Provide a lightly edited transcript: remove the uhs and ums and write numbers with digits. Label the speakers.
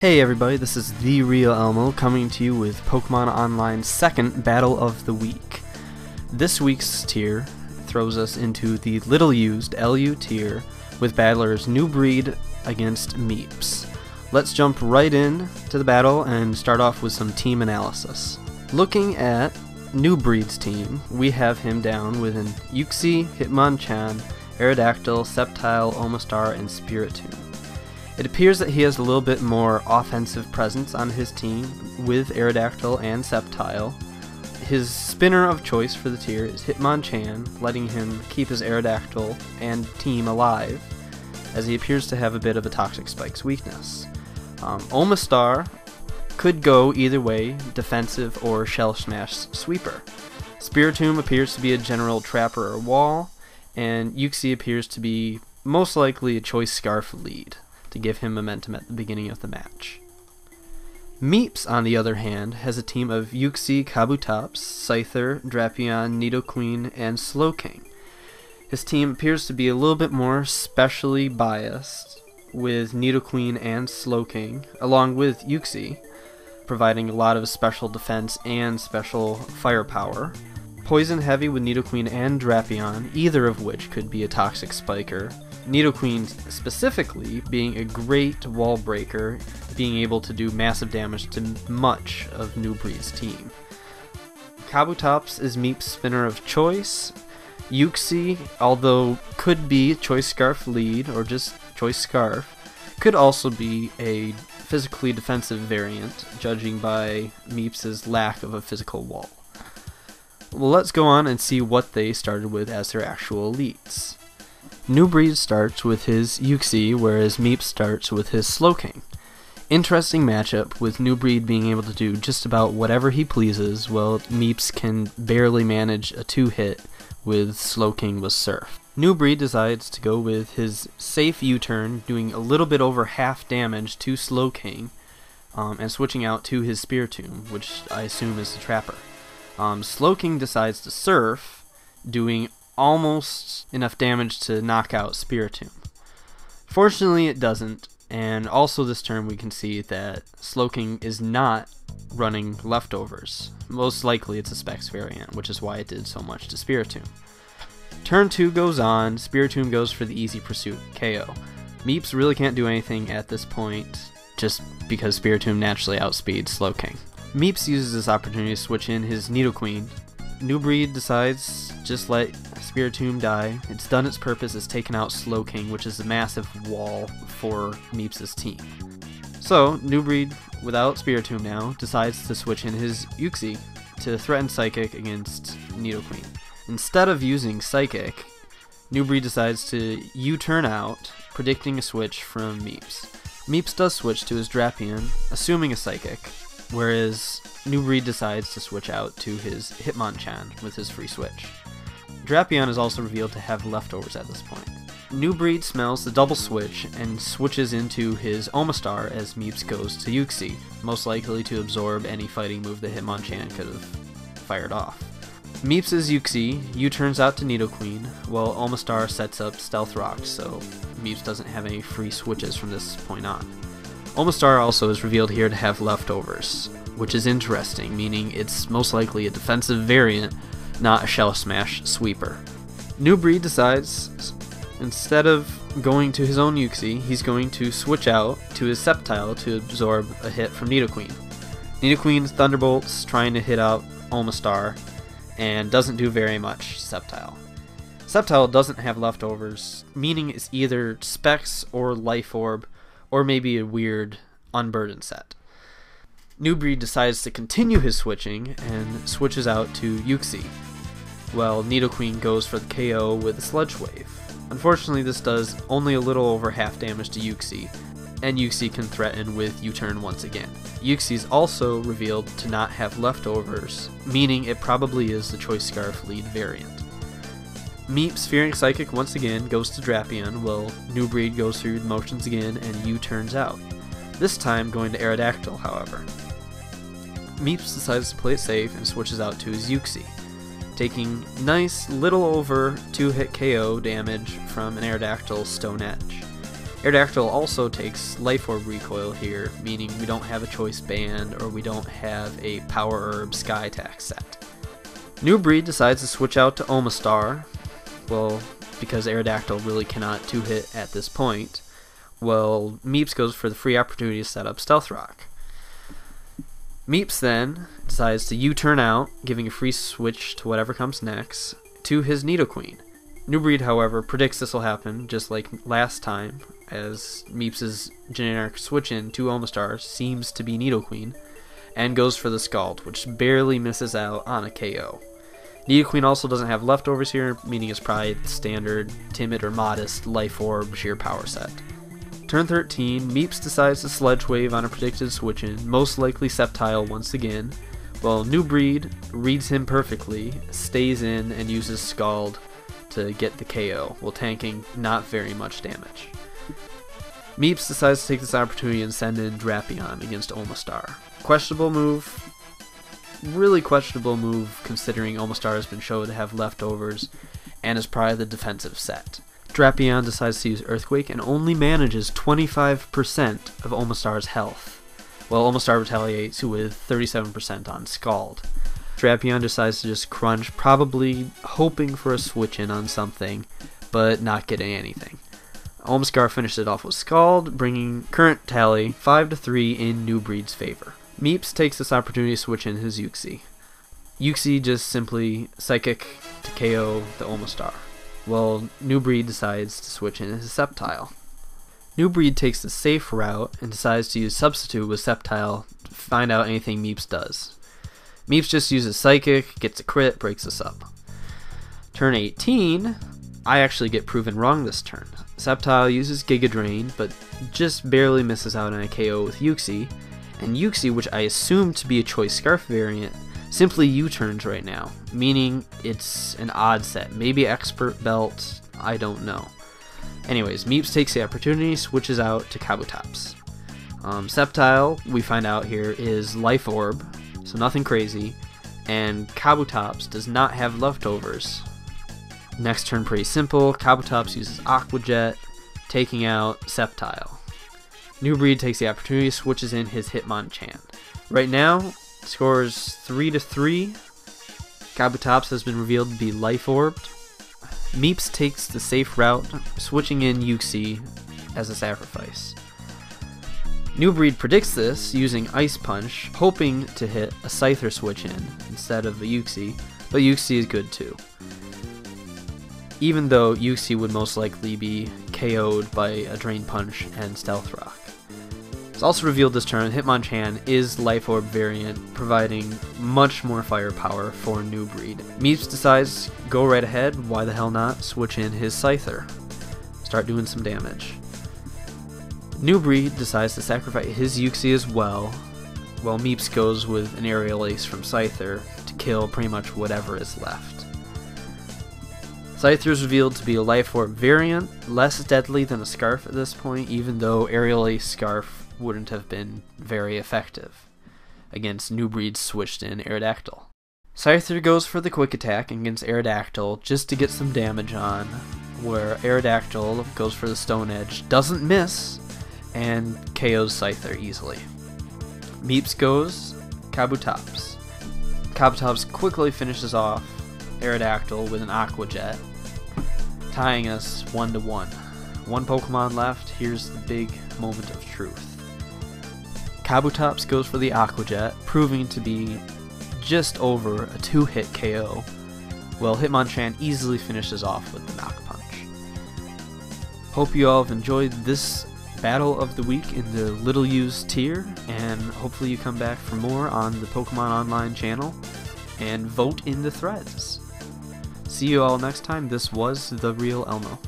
Speaker 1: Hey everybody, this is the Real Elmo coming to you with Pokemon Online's second Battle of the Week. This week's tier throws us into the Littleused LU tier with battlers New Breed against Meeps. Let's jump right in to the battle and start off with some team analysis. Looking at New Breed's team, we have him down with an Uxie, Hitmonchan, Aerodactyl, Sceptile, Omastar, and Spiritomb. It appears that he has a little bit more offensive presence on his team with Aerodactyl and Sceptile. His spinner of choice for the tier is Hitmonchan, letting him keep his Aerodactyl and team alive, as he appears to have a bit of a Toxic Spike's weakness. Omastar could go either way, defensive or Shell Smash sweeper. Spiritomb appears to be a general trapper or wall, and Uxie appears to be most likely a choice scarf lead to give him momentum at the beginning of the match. Meeps, on the other hand, has a team of Uxie, Kabutops, Scyther, Drapion, Nidoqueen, and Slowking. His team appears to be a little bit more specially biased, with Nidoqueen and Slowking, along with Uxie, providing a lot of special defense and special firepower. Poison heavy with Nidoqueen and Drapion, either of which could be a Toxic Spiker. Nidoqueen specifically being a great wall breaker, being able to do massive damage to much of New Breed's team. Kabutops is Meep's spinner of choice. Uxie, although could be Choice Scarf lead or just Choice Scarf, could also be a physically defensive variant, judging by Meep's lack of a physical wall. Well, let's go on and see what they started with as their actual elites. New Breed starts with his Uxie, whereas Meeps starts with his Slowking. Interesting matchup, with New Breed being able to do just about whatever he pleases, while Meeps can barely manage a 2-hit with Slowking with Surf. New Breed decides to go with his safe U-turn, doing a little bit over half damage to Slowking, and switching out to his Spiritomb, which I assume is the Trapper. Slowking decides to Surf, doing almost enough damage to knock out Spiritomb. Fortunately it doesn't, and also this turn we can see that Slowking is not running leftovers. Most likely it's a Specs variant, which is why it did so much to Spiritomb. Turn 2 goes on, Spiritomb goes for the easy pursuit KO. Meeps really can't do anything at this point, just because Spiritomb naturally outspeeds Slowking. Meeps uses this opportunity to switch in his Nidoqueen. New Breed decides just let Spiritomb die. It's done its purpose, it's taken out Slowking, which is a massive wall for Meeps' team. So, New Breed, without Spiritomb now, decides to switch in his Uxie to threaten Psychic against Nidoqueen. Instead of using Psychic, New Breed decides to U-turn out, predicting a switch from Meeps. Meeps does switch to his Drapion, assuming a Psychic, whereas New Breed decides to switch out to his Hitmonchan with his free switch. Drapion is also revealed to have leftovers at this point. New Breed smells the double switch and switches into his Omastar as Meeps goes to Uxie, most likely to absorb any fighting move that Hitmonchan could have fired off. Meeps' Uxie U-turns out to Nidoqueen, while Omastar sets up Stealth Rock, so Meeps doesn't have any free switches from this point on. Omastar also is revealed here to have leftovers, which is interesting, meaning it's most likely a defensive variant, not a Shell Smash sweeper. New Breed decides, instead of going to his own Uxie, he's going to switch out to his Sceptile to absorb a hit from Nidoqueen. Nidoqueen Thunderbolts trying to hit out Omastar, and doesn't do very much Sceptile. Sceptile doesn't have leftovers, meaning it's either Specs or Life Orb, or maybe a weird Unburdened set. New Breed decides to continue his switching and switches out to Uxie, while Nidoqueen goes for the KO with a Sludge Wave. Unfortunately, this does only a little over half damage to Uxie, and Uxie can threaten with U-turn once again. Uxie is also revealed to not have leftovers, meaning it probably is the Choice Scarf lead variant. Meeps, fearing Psychic once again, goes to Drapion, while New Breed goes through the motions again and U-turns out. This time going to Aerodactyl, however. Meeps decides to play it safe and switches out to his Uxie, taking nice little over 2-hit KO damage from an Aerodactyl Stone Edge. Aerodactyl also takes Life Orb recoil here, meaning we don't have a choice band or we don't have a Power Herb Sky Attack set. New Breed decides to switch out to Omastar, well, because Aerodactyl really cannot 2-hit at this point. Well, Meeps goes for the free opportunity to set up Stealth Rock. Meeps then decides to U-turn out, giving a free switch to whatever comes next, to his Nidoqueen. New Breed, however, predicts this will happen, just like last time, as Meeps' generic switch-in to Omastar seems to be Nidoqueen, and goes for the Scald, which barely misses out on a KO. Nidoqueen also doesn't have leftovers here, meaning it's probably the standard, timid, or modest Life Orb sheer power set. Turn 13, Meeps decides to Sledge Wave on a predicted switch-in, most likely Sceptile once again, while New Breed reads him perfectly, stays in, and uses Scald to get the KO, while tanking not very much damage. Meeps decides to take this opportunity and send in Drapion against Omastar. Questionable move. Really questionable move considering Omastar has been shown to have leftovers and is probably the defensive set. Drapion decides to use Earthquake and only manages 25% of Omastar's health, while Omastar retaliates with 37% on Scald. Drapion decides to just crunch, probably hoping for a switch-in on something, but not getting anything. Omastar finished it off with Scald, bringing current tally 5-3 in New Breed's favor. Meeps takes this opportunity to switch in his Uxie. Uxie just simply Psychic to KO the Omastar, while New Breed decides to switch in his Sceptile. New Breed takes the safe route and decides to use Substitute with Sceptile to find out anything Meeps does. Meeps just uses Psychic, gets a crit, breaks us up. Turn 18, I actually get proven wrong this turn. Sceptile uses Giga Drain, but just barely misses out on a KO with Uxie, and Uxie, which I assume to be a Choice Scarf variant, simply U-turns right now, meaning it's an odd set. Maybe Expert Belt, I don't know. Anyways, Meeps takes the opportunity, switches out to Kabutops. Sceptile, we find out here, is Life Orb, so nothing crazy, and Kabutops does not have leftovers. Next turn pretty simple, Kabutops uses Aqua Jet, taking out Sceptile. New Breed takes the opportunity, switches in his Hitmonchan. Right now, scores 3-3. Kabutops has been revealed to be Life Orbed. Meeps takes the safe route, switching in Uxie as a sacrifice. New Breed predicts this using Ice Punch, hoping to hit a Scyther switch in instead of a Uxie, but Uxie is good too. Even though Uxie would most likely be KO'd by a Drain Punch and Stealth Rock. It's also revealed this turn Hitmonchan is Life Orb variant, providing much more firepower for New Breed. Meeps decides, go right ahead, why the hell not, switch in his Scyther. Start doing some damage. New Breed decides to sacrifice his Uxie as well, while Meeps goes with an Aerial Ace from Scyther to kill pretty much whatever is left. Scyther is revealed to be a Life Orb variant, less deadly than a Scarf at this point, even though Aerial Ace Scarf wouldn't have been very effective against New Breed's switched in Aerodactyl. Scyther goes for the quick attack against Aerodactyl just to get some damage on, where Aerodactyl goes for the Stone Edge, doesn't miss, and KOs Scyther easily. Meeps goes Kabutops. Kabutops quickly finishes off Aerodactyl with an Aqua Jet, tying us 1-1. One Pokemon left, here's the big moment of truth. Kabutops goes for the Aqua Jet, proving to be just over a 2-hit KO, while Hitmonchan easily finishes off with the Knock Punch. Hope you all have enjoyed this Battle of the Week in the Littleused tier, and hopefully you come back for more on the Pokemon Online channel, and vote in the threads. See you all next time. This was the Real Elmo.